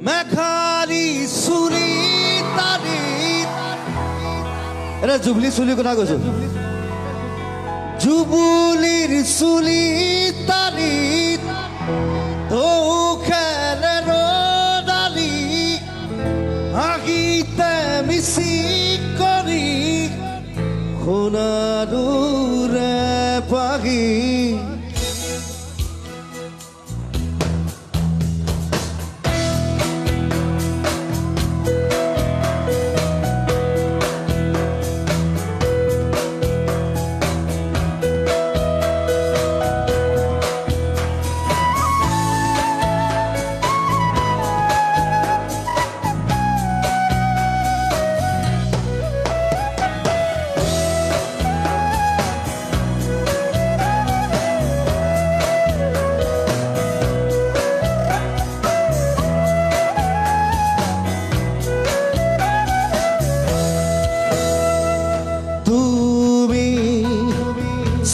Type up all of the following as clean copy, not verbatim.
মেঘাৰী চুলি তাৰিত এটা জুবলি চুলিৰ কথা কৈছো জুবুলিৰ চুলি তাৰিত খেলে ৰদালি হাগিতে মিচি কৰি সোণাৰুৰে পাগি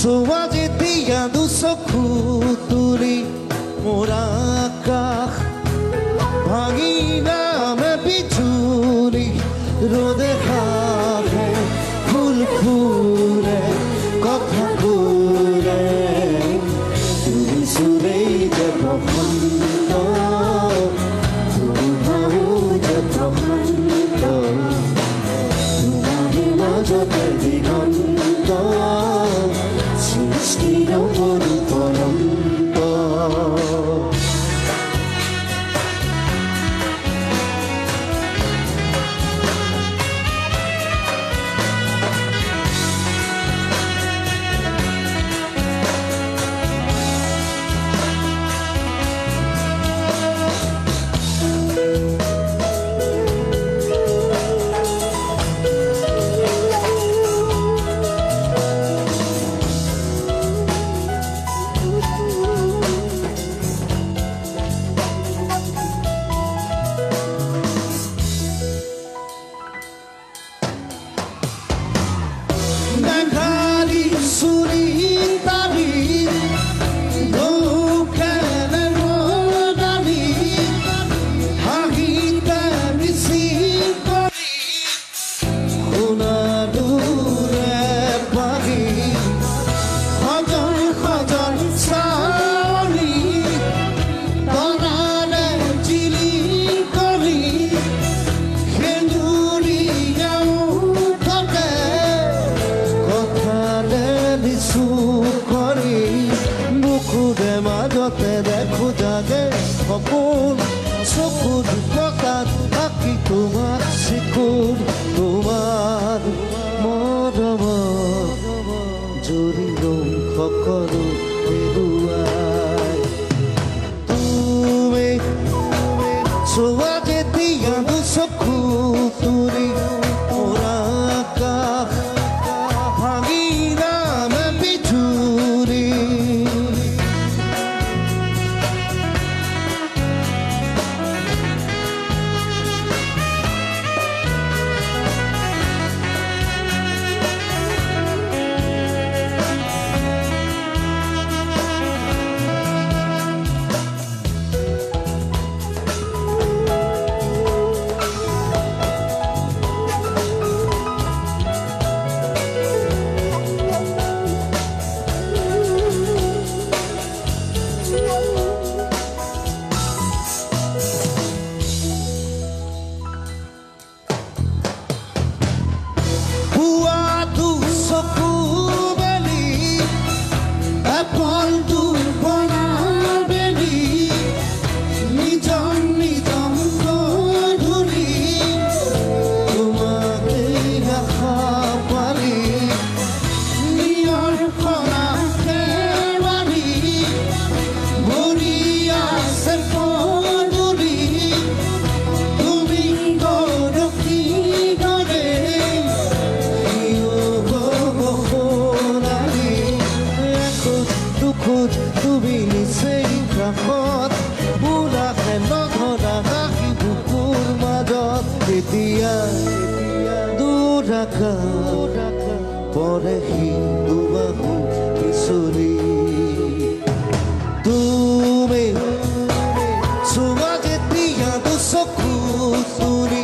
Soadzie dia do sokuturi morakah Bhagina me bichuri rode khake phul phule kotha kure tumi surei de prokhando tumi hau de prokhando tumare majote diganto সৃষ্টির পরন্ত মাজতে দেখো জাগে সপোন চকুত পকাত আঁকি তোমাক চিকুৰ তোমাৰ মৰমত জৰিলো সকলো হেৰুৱাই তুমি চোৱা যেতিয়া চকু তুৰি পৰা আকাশ ভাঙি নামে বিজুৰি Duraka porehi umahu isuri tume suwa jetiya চকু তুলি